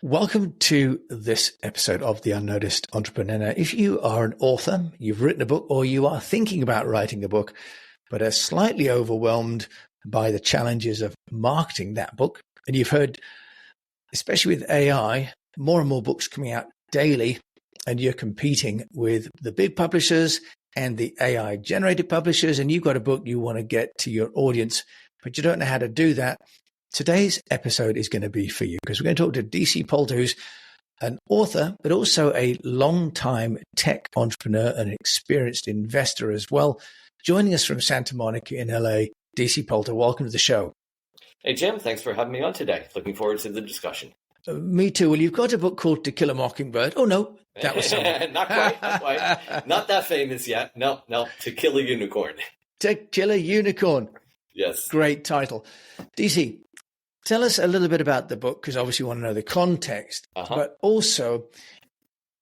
Welcome to this episode of The Unnoticed Entrepreneur. If you are an author, you've written a book, or you are thinking about writing a book, but are slightly overwhelmed by the challenges of marketing that book, and you've heard, especially with AI, more and more books coming out daily, and you're competing with the big publishers and the AI-generated publishers, and you've got a book you want to get to your audience, but you don't know how to do that. Today's episode is going to be for you because we're going to talk to DC Poulter, who's an author, but also a long-time tech entrepreneur and experienced investor as well. Joining us from Santa Monica in LA, DC Poulter, welcome to the show. Hey, Jim, thanks for having me on today. Looking forward to the discussion. Me too. Well, you've got a book called To Kill a Mockingbird. Oh, no, that was someone. Not quite. Not that famous yet. No, To Kill a Unicorn. To Kill a Unicorn. Yes. Great title. DC, tell us a little bit about the book, because obviously you want to know the context, but also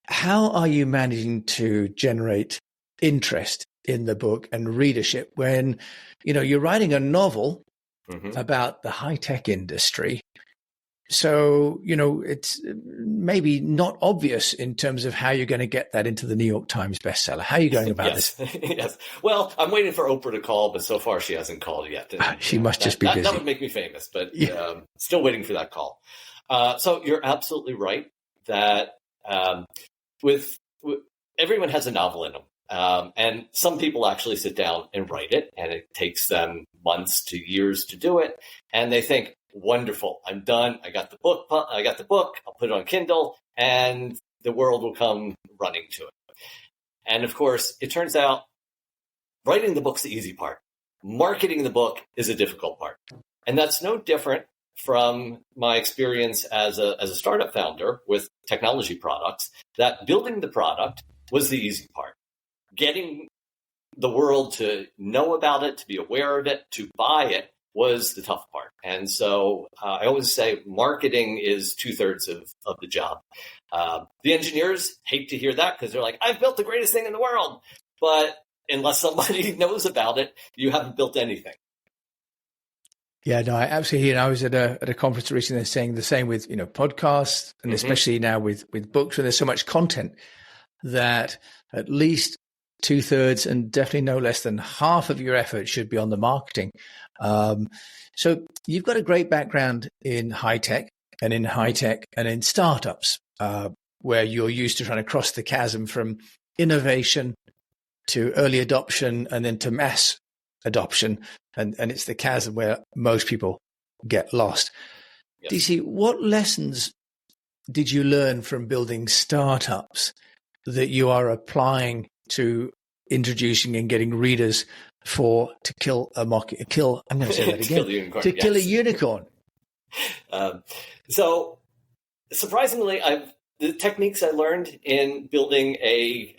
how are you managing to generate interest in the book and readership when, you're writing a novel about the high-tech industry. So, it's maybe not obvious in terms of how you're going to get that into the New York Times bestseller. How are you going about this? Yes. Well, I'm waiting for Oprah to call, but so far she hasn't called yet. She must just be busy. That would make me famous, but still waiting for that call. So you're absolutely right that with everyone has a novel in them. And some people actually sit down and write it, and it takes them months to years to do it. And they think, wonderful, I'm done. I got the book. I'll put it on Kindle, and the world will come running to it. And of course, it turns out writing the book's the easy part. Marketing the book is a difficult part. And that's no different from my experience as a startup founder with technology products, that building the product was the easy part. Getting the world to know about it, to be aware of it, to buy it was the tough part. And so I always say marketing is 2/3 of the job. The engineers hate to hear that because they're like, I've built the greatest thing in the world. But unless somebody knows about it, you haven't built anything. Yeah, no, I absolutely hear. I was at a conference recently saying the same with, podcasts, and especially now with books, where there's so much content that at least 2/3 and definitely no less than half of your effort should be on the marketing. So you've got a great background in high tech and in startups, where you're used to trying to cross the chasm from innovation to early adoption and then to mass adoption. And it's the chasm where most people get lost. Yes. DC, what lessons did you learn from building startups that you are applying to introducing and getting readers for To Kill a Mockingbird? I'm going to say that again. Kill a Unicorn. So surprisingly, the techniques I learned in building a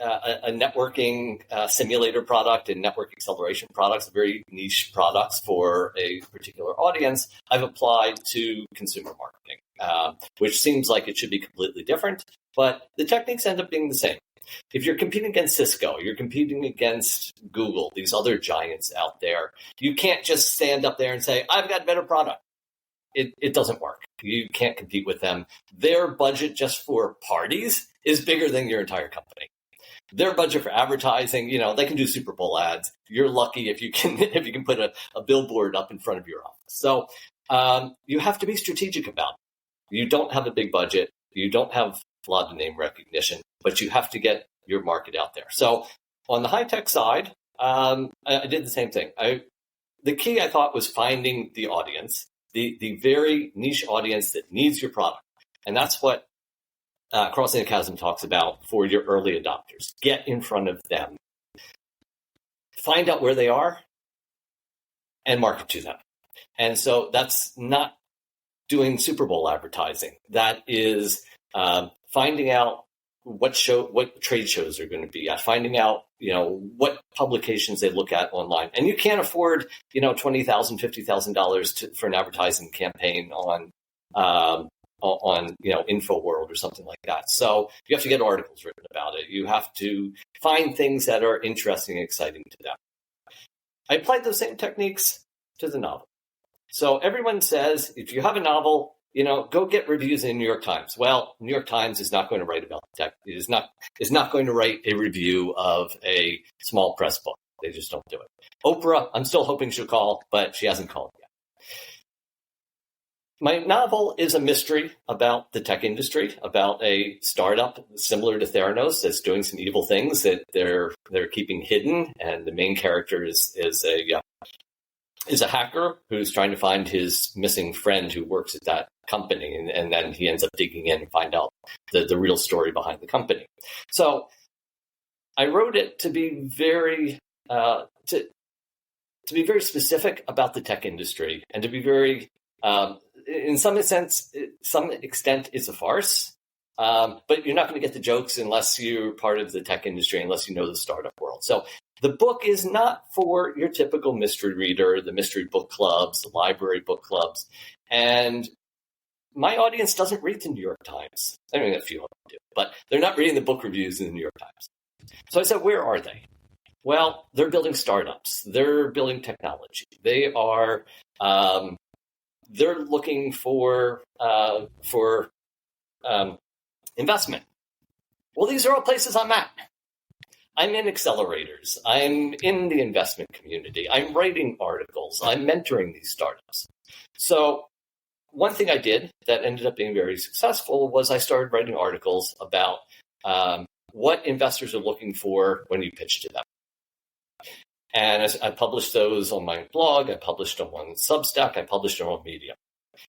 networking simulator product and network acceleration products, very niche products for a particular audience, I've applied to consumer marketing, which seems like it should be completely different, but the techniques end up being the same. If you're competing against Cisco, you're competing against Google, these other giants out there, you can't just stand up there and say, I've got a better product. It doesn't work. You can't compete with them. Their budget just for parties is bigger than your entire company. Their budget for advertising, they can do Super Bowl ads. You're lucky if you can put a billboard up in front of your office. So you have to be strategic about it. You don't have a big budget. You don't have a lot of name recognition, but you have to get your market out there. So on the high-tech side, I did the same thing. The key, I thought, was finding the audience, the very niche audience that needs your product. And that's what Crossing the Chasm talks about for your early adopters. Get in front of them. Find out where they are and market to them. And so that's not doing Super Bowl advertising. That is finding out what trade shows are going to be at, finding out, what publications they look at online. And you can't afford, $20,000, $50,000 for an advertising campaign on InfoWorld or something like that. So you have to get articles written about it. You have to find things that are interesting and exciting to them. I applied those same techniques to the novel. So everyone says, if you have a novel, go get reviews in the New York Times. Well, New York Times is not going to write about tech. It is not going to write a review of a small press book. They just don't do it. Oprah, I'm still hoping she'll call, but she hasn't called yet. My novel is a mystery about the tech industry, about a startup similar to Theranos that's doing some evil things that they're keeping hidden, and the main character is a hacker who's trying to find his missing friend who works at that company, and then he ends up digging in and find out the real story behind the company. So I wrote it to be very to be very specific about the tech industry, and to be very in some extent, it's a farce. But you're not going to get the jokes unless you're part of the tech industry, unless you know the startup world. So the book is not for your typical mystery reader, the mystery book clubs, the library book clubs. And my audience doesn't read the New York Times. I mean, a few of them do, but they're not reading the book reviews in the New York Times. So I said, where are they? Well, they're building startups. They're building technology. They are they're looking for investment. Well, these are all places I'm at. I'm in accelerators. I'm in the investment community. I'm writing articles. I'm mentoring these startups. So one thing I did that ended up being very successful was I started writing articles about what investors are looking for when you pitch to them. And I published those on my blog. I published them on Substack. I published them on Medium.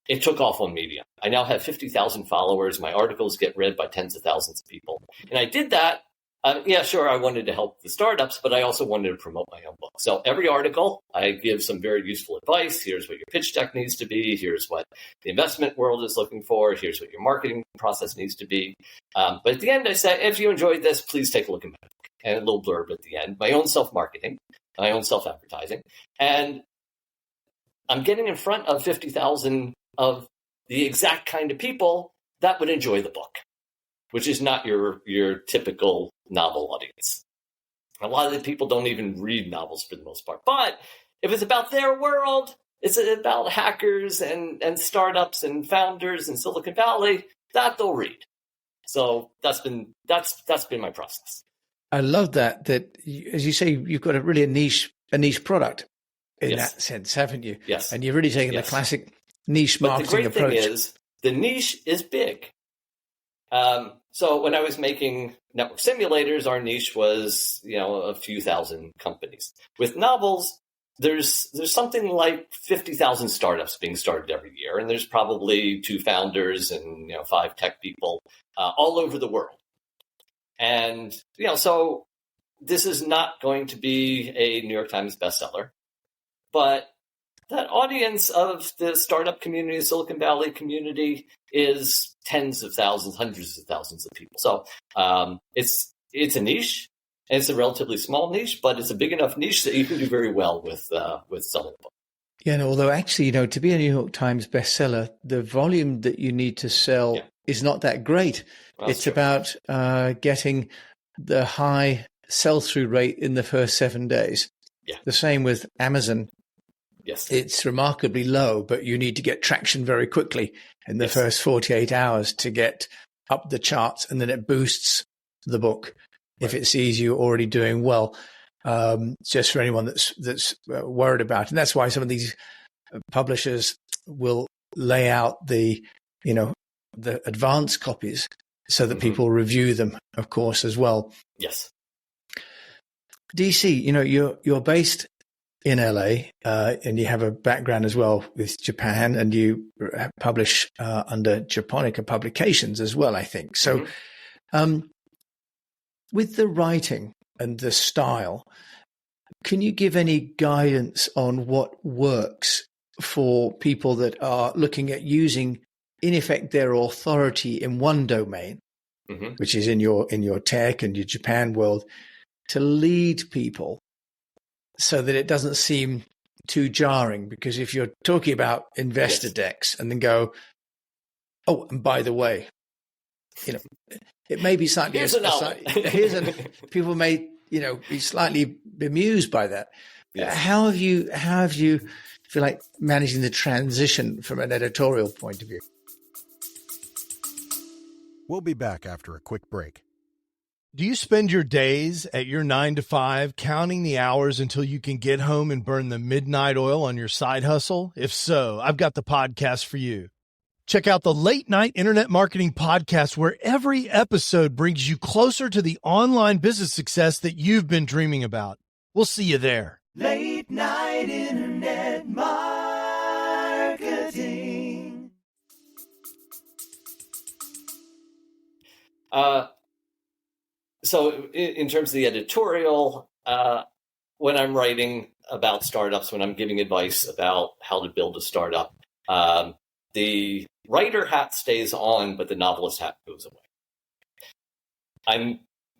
It took off on Medium. I now have 50,000 followers. My articles get read by tens of thousands of people. And I did that. I wanted to help the startups, but I also wanted to promote my own book. So every article, I give some very useful advice. Here's what your pitch deck needs to be. Here's what the investment world is looking for. Here's what your marketing process needs to be. But at the end, I say, if you enjoyed this, please take a look at my book. And a little blurb at the end, my own self-marketing, my own self-advertising. And I'm getting in front of 50,000 of the exact kind of people that would enjoy the book, which is not your typical novel audience. A lot of the people don't even read novels for the most part. But if it's about their world, it's about hackers and startups and founders in Silicon Valley, that they'll read. So that's been my process. I love that as you say, you've got a niche product in that sense, haven't you? Yes. And you've really taken the classic niche marketing approach. The great thing is the niche is big. So when I was making network simulators, our niche was, a few thousand companies. With novels, there's something like 50,000 startups being started every year, and there's probably 2 founders and 5 tech people all over the world. And so this is not going to be a New York Times bestseller, but that audience of the startup community, the Silicon Valley community, is tens of thousands, hundreds of thousands of people. So it's a niche, and it's a relatively small niche, but it's a big enough niche that you can do very well with selling a book. Yeah, although actually, to be a New York Times bestseller, the volume that you need to sell is not that great. Well, it's true. About getting the high sell-through rate in the first 7 days. Yeah. The same with Amazon. Yes. It's remarkably low, but you need to get traction very quickly in the first 48 hours to get up the charts, and then it boosts the book if it sees you already doing well. Just for anyone that's worried about it. And that's why some of these publishers will lay out the advanced copies so that people review them, of course, as well. Yes. DC, you're based in LA, and you have a background as well with Japan, and you publish under Japonica Publications as well, I think. So with the writing and the style, can you give any guidance on what works for people that are looking at using, in effect, their authority in one domain, which is in your tech and your Japan world, to lead people so that it doesn't seem too jarring? Because if you're talking about investor decks and then go, oh, and by the way, it may be slightly, people may, be slightly bemused by that. Yes. How have you feel like managing the transition from an editorial point of view? We'll be back after a quick break. Do you spend your days at your 9 to 5 counting the hours until you can get home and burn the midnight oil on your side hustle? If so, I've got the podcast for you. Check out the Late Night Internet Marketing Podcast, where every episode brings you closer to the online business success that you've been dreaming about. We'll see you there. Late Night Internet Marketing. So in terms of the editorial, when I'm writing about startups, when I'm giving advice about how to build a startup, the writer hat stays on, but the novelist hat goes away.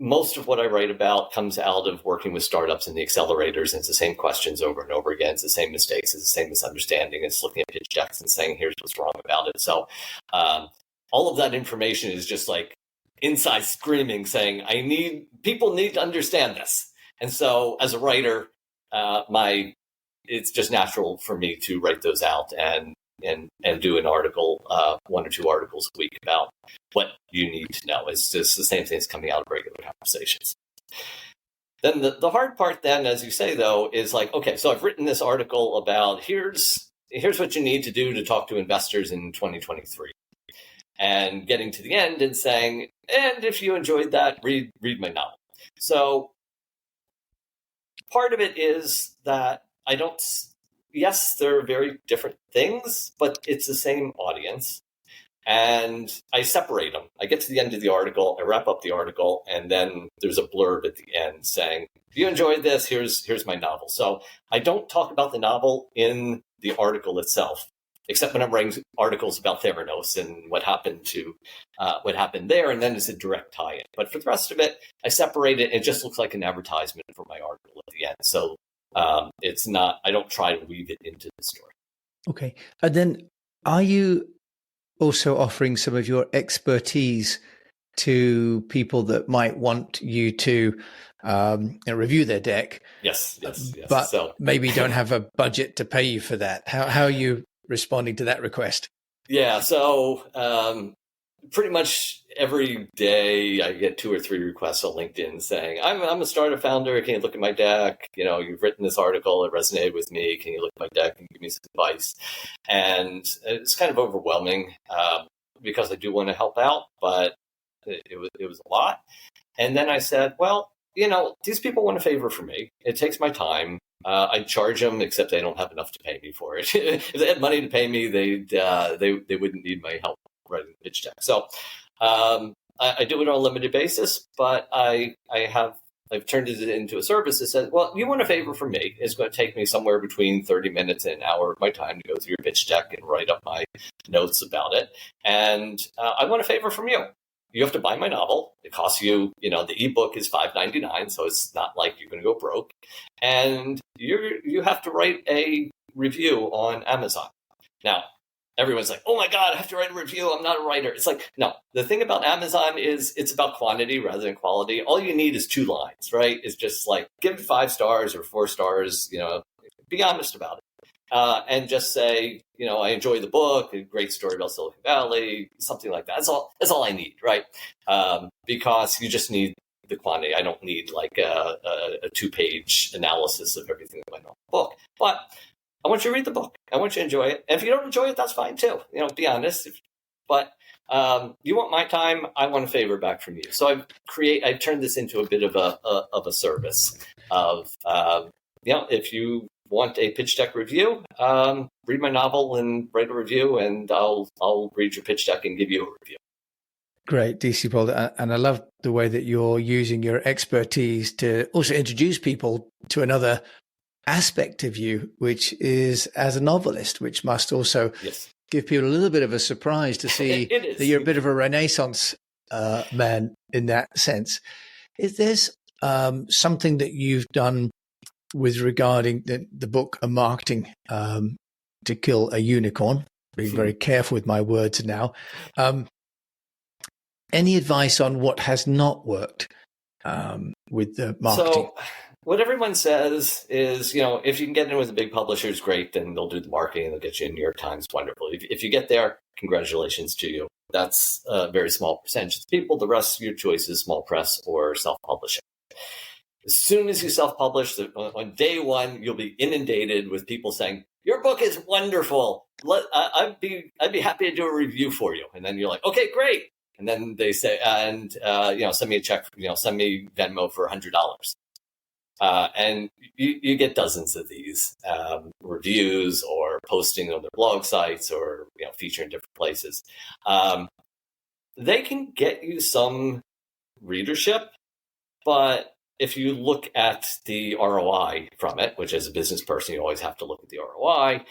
Most of what I write about comes out of working with startups and the accelerators, and it's the same questions over and over again. It's the same mistakes. It's the same misunderstanding. It's looking at pitch decks and saying, here's what's wrong about it. So all of that information is just like inside screaming, saying, people need to understand this. And so as a writer, it's just natural for me to write those out and do an article, 1 or 2 articles a week about what you need to know. It's just the same things coming out of regular conversations. Then the hard part then, as you say, though, is like, okay, so I've written this article about here's what you need to do to talk to investors in 2023. And getting to the end and saying, and if you enjoyed that, read my novel. So part of it is that yes, they're very different things, but it's the same audience. And I separate them. I get to the end of the article, I wrap up the article, and then there's a blurb at the end saying, if you enjoyed this, here's my novel. So I don't talk about the novel in the article itself, except when I'm writing articles about Theranos and what happened there, and then it's a direct tie-in. But for the rest of it, I separate it. It just looks like an advertisement for my article at the end. So it's not, I don't try to weave it into the story. Okay. And then are you also offering some of your expertise to people that might want you to review their deck? Yes. But maybe don't have a budget to pay you for that. How are you responding to that request? Yeah, so pretty much every day I get 2 or 3 requests on LinkedIn saying, I'm a startup founder. Can you look at my deck? You've written this article. It resonated with me. Can you look at my deck and give me some advice? And it's kind of overwhelming because I do want to help out, but it was a lot. And then I said, well, these people want a favor from me. It takes my time. I charge them, except they don't have enough to pay me for it. If they had money to pay me, they wouldn't need my help writing the pitch deck. So I do it on a limited basis, but I've turned it into a service that says, well, you want a favor from me. It's going to take me somewhere between 30 minutes and an hour of my time to go through your pitch deck and write up my notes about it. And I want a favor from you. You have to buy my novel. It costs you, the ebook is $5.99, so it's not like you're going to go broke. And you have to write a review on Amazon. Now, everyone's like, oh my God, I have to write a review. I'm not a writer. It's like, no. The thing about Amazon is it's about quantity rather than quality. All you need is 2 lines, right? It's just like, give it 5 stars or 4 stars, be honest about it. And just say, I enjoy the book, a great story about Silicon Valley, something like that. That's all I need, right? Because you just need the quantity. I don't need like a 2-page analysis of everything that went on the book. But I want you to read the book. I want you to enjoy it. And if you don't enjoy it, that's fine too. Be honest. But you want my time, I want a favor back from you. So I've turned this into a bit of a service of if you want a pitch deck review, read my novel and write a review, and I'll read your pitch deck and give you a review. Great, DC Paul. And I love the way that you're using your expertise to also introduce people to another aspect of you, which is as a novelist, which must also give people a little bit of a surprise to see that you're a bit of a Renaissance man in that sense. Is there something that you've done with regarding the book A Marketing to Kill a Unicorn? Being very careful with my words now. Any advice on what has not worked with the marketing? So what everyone says is, if you can get in with a big publishers, great, then they'll do the marketing, they'll get you in New York Times, wonderful. If you get there, congratulations to you. that's a very small percentage of people. The rest of your choice is small press or self-publishing. As soon as you self-publish, on day one, you'll be inundated with people saying, your book is wonderful. I'd be happy to do a review for you. And then you're like, okay, great. And then they say, send me a check, send me Venmo for $100. And you get dozens of these reviews or posting on their blog sites or feature in different places. They can get you some readership, but if you look at the ROI from it, which as a business person you always have to look at the ROI,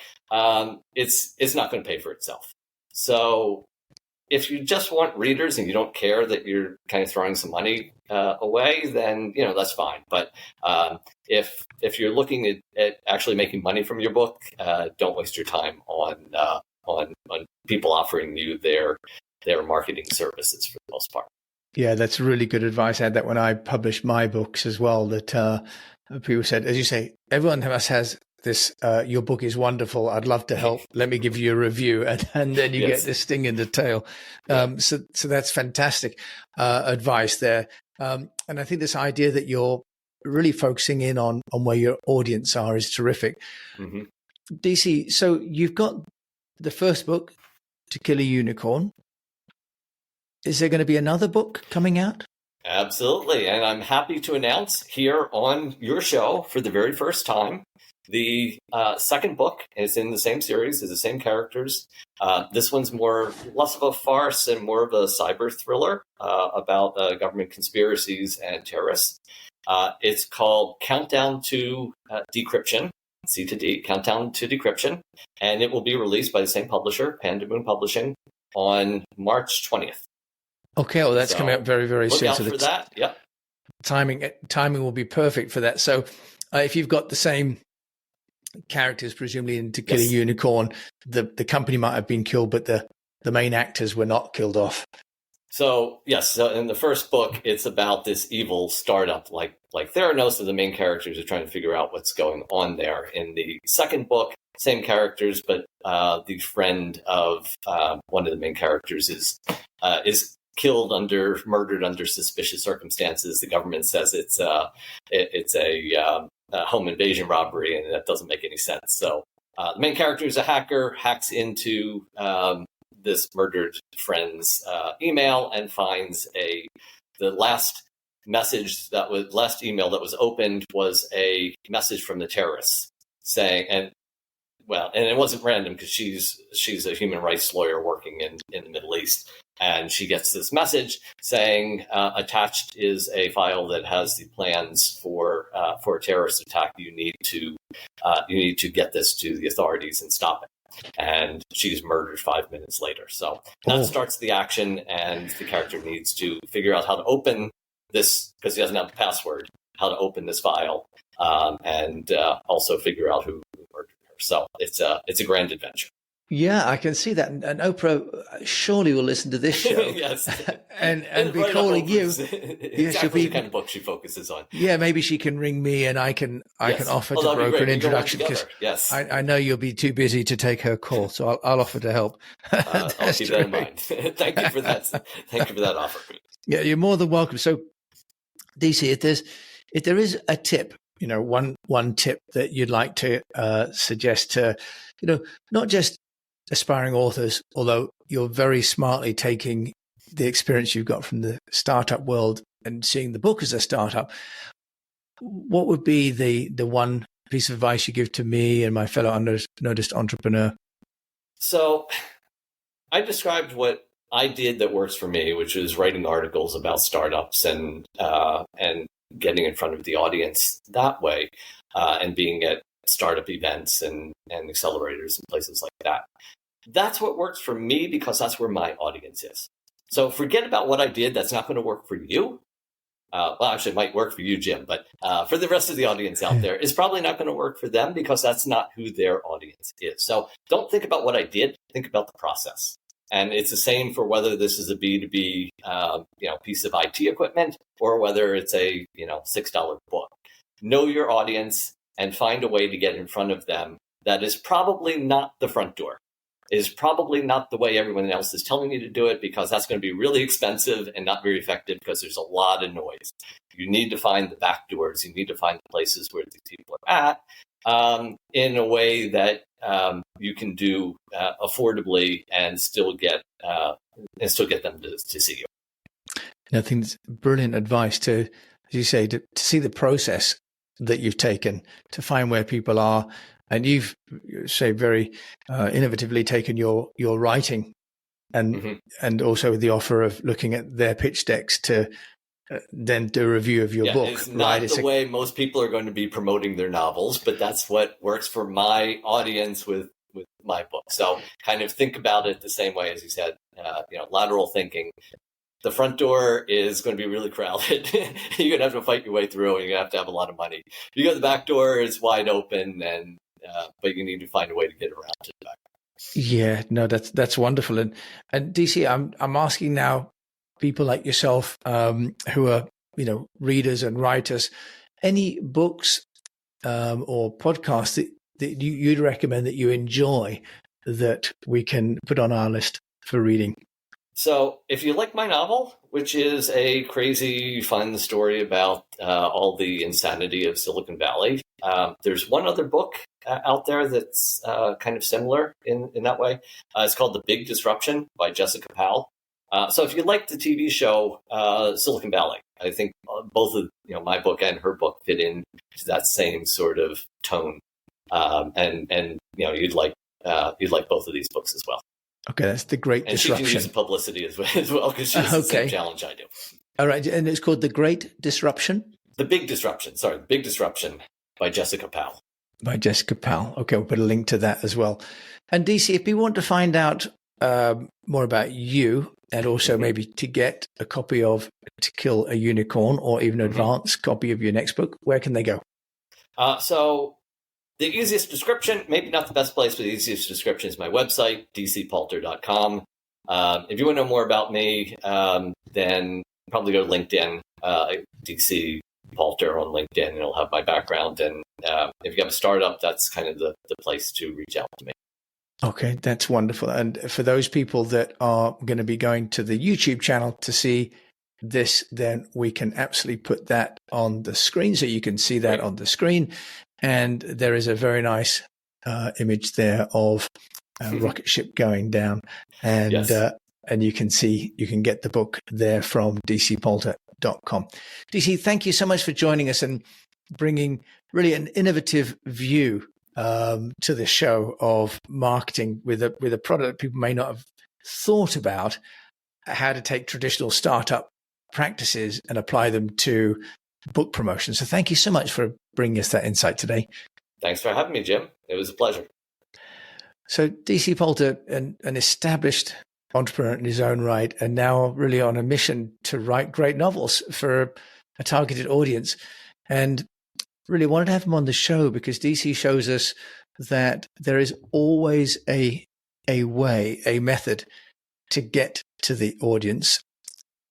it's not going to pay for itself. So if you just want readers and you don't care that you're kind of throwing some money away, then that's fine. But if you're looking at actually making money from your book, don't waste your time on people offering you their marketing services for the most part. Yeah, that's really good advice. I had that when I published my books as well, that people said, as you say, everyone of us has this, your book is wonderful. I'd love to help. Let me give you a review. And then you get this sting in the tail. So that's fantastic advice there. And I think this idea that you're really focusing in on where your audience are is terrific. Mm-hmm. DC, so you've got the first book, To Kill a Unicorn. Is there going to be another book coming out? Absolutely. And I'm happy to announce here on your show for the very first time, the second book is in the same series, is the same characters. This one's less of a farce and more of a cyber thriller about government conspiracies and terrorists. It's called Countdown to Decryption, C to D, Countdown to Decryption. And it will be released by the same publisher, Panda Moon Publishing, on March 20th. Okay, well, that's coming up very, very soon. Look out for that. Yep. Timing will be perfect for that. So, if you've got the same characters, presumably in To Kill a Unicorn, the company might have been killed, but the main actors were not killed off. So yes, so in the first book, it's about this evil startup like Theranos, and the main characters are trying to figure out what's going on there. In the second book, same characters, but the friend of one of the main characters is murdered under suspicious circumstances. The government says it's a home invasion robbery, and that doesn't make any sense. So the main character is a hacker, hacks into this murdered friend's email and finds the last email that was opened was a message from the terrorists saying, and it wasn't random because she's a human rights lawyer working in the Middle East. And she gets this message saying, attached is a file that has the plans for a terrorist attack. You need to get this to the authorities and stop it. And she's murdered 5 minutes later. So that starts the action, and the character needs to figure out how to open this, because he doesn't have the password, how to open this file, and also figure out who murdered her. So it's a grand adventure. Yeah, I can see that. And Oprah surely will listen to this show. Yes. and be calling you. Exactly the kind of book she focuses on. Yeah, maybe she can ring me and I can offer to broker an introduction, because yes. I know you'll be too busy to take her call, so I'll offer to help. I'll keep that in mind. Thank you for that. Thank you for that offer. Yeah, you're more than welcome. So, DC, if there is a tip, one tip that you'd like to suggest to, not just aspiring authors, although you're very smartly taking the experience you've got from the startup world and seeing the book as a startup, what would be the one piece of advice you give to me and my fellow unnoticed entrepreneur? So I described what I did that works for me, which is writing articles about startups and getting in front of the audience that way, and being at startup events and accelerators and places like that. That's what works for me, because that's where my audience is. So forget about what I did. That's not going to work for you. Actually, it might work for you, Jim, but for the rest of the audience out there, it's probably not going to work for them, because that's not who their audience is. So don't think about what I did. Think about the process. And it's the same for whether this is a B2B piece of IT equipment, or whether it's a $6 book. Know your audience and find a way to get in front of them that is probably not the front door. is probably not the way everyone else is telling you to do it, because that's going to be really expensive and not very effective because there's a lot of noise. You need to find the backdoors. You need to find the places where these people are at in a way that you can do affordably and still get them to see you. I think it's brilliant advice to, as you say, to see the process that you've taken to find where people are. And you've, say, very innovatively taken your writing and also the offer of looking at their pitch decks to then do a review of your book. It's not the way most people are going to be promoting their novels, but that's what works for my audience with my book. So kind of think about it the same way as you said, lateral thinking. The front door is going to be really crowded. You're going to have to fight your way through, and you're going to have a lot of money. You go to the back door, it's wide open, and but you need to find a way to get around to the back. Yeah, no, that's wonderful. And DC, I'm asking now people like yourself who are readers and writers, any books or podcasts that you'd recommend that you enjoy that we can put on our list for reading. So if you like my novel, which is a crazy, fun story about all the insanity of Silicon Valley, there's one other book out there that's kind of similar in that way. It's called The Big Disruption by Jessica Powell. So if you like the TV show Silicon Valley, I think both of my book and her book fit into that same sort of tone, and you'd like both of these books as well. Okay, that's The Great Disruption. And she can use the publicity as well because she has the same challenge I do. All right, and it's called The Great Disruption? The Big Disruption. Sorry, The Big Disruption by Jessica Powell. By Jessica Powell. Okay, we'll put a link to that as well. And DC, if you want to find out more about you and also maybe to get a copy of To Kill a Unicorn or even an advanced copy of your next book, where can they go? So the easiest description, maybe not the best place, but the easiest description is my website, dcpalter.com. If you want to know more about me, then probably go to LinkedIn, DC Palter on LinkedIn, and it'll have my background. And if you have a startup, that's kind of the place to reach out to me. Okay, that's wonderful. And for those people that are going to be going to the YouTube channel to see this, then we can absolutely put that on the screen so you can see that on the screen. And there is a very nice image there of a rocket ship going down. And and you can get the book there from dcpalter.com. DC, thank you so much for joining us and bringing really an innovative view to the show of marketing with a product that people may not have thought about, how to take traditional startup practices and apply them to book promotion. So thank you so much for bringing us that insight today. Thanks for having me, Jim. It was a pleasure. So DC Palter, an established entrepreneur in his own right, and now really on a mission to write great novels for a targeted audience. And really wanted to have him on the show because DC shows us that there is always a way, a method to get to the audience.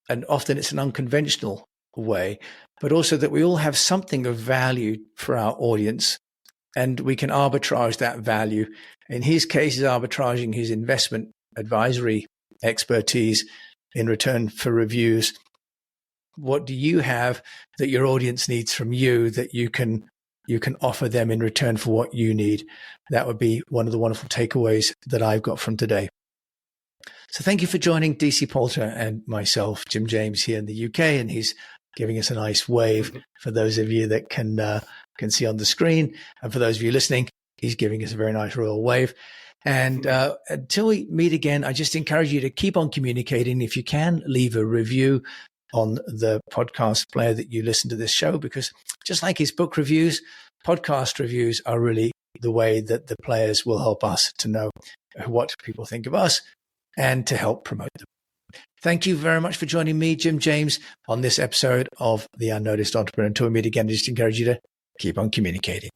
And often it's an unconventional way, but also that we all have something of value for our audience and we can arbitrage that value. In his case, he's arbitraging his investment advisory expertise in return for reviews. What do you have that your audience needs from you that you can offer them in return for what you need? That would be one of the wonderful takeaways that I've got from today. So thank you for joining DC Palter and myself, Jim James, here in the UK, and he's giving us a nice wave for those of you that can see on the screen. And for those of you listening, he's giving us a very nice royal wave. And until we meet again, I just encourage you to keep on communicating. If you can, leave a review on the podcast player that you listen to this show, because just like his book reviews, podcast reviews are really the way that the players will help us to know what people think of us and to help promote them. Thank you very much for joining me, Jim James, on this episode of The Unnoticed Entrepreneur. Until we meet again, I just encourage you to keep on communicating.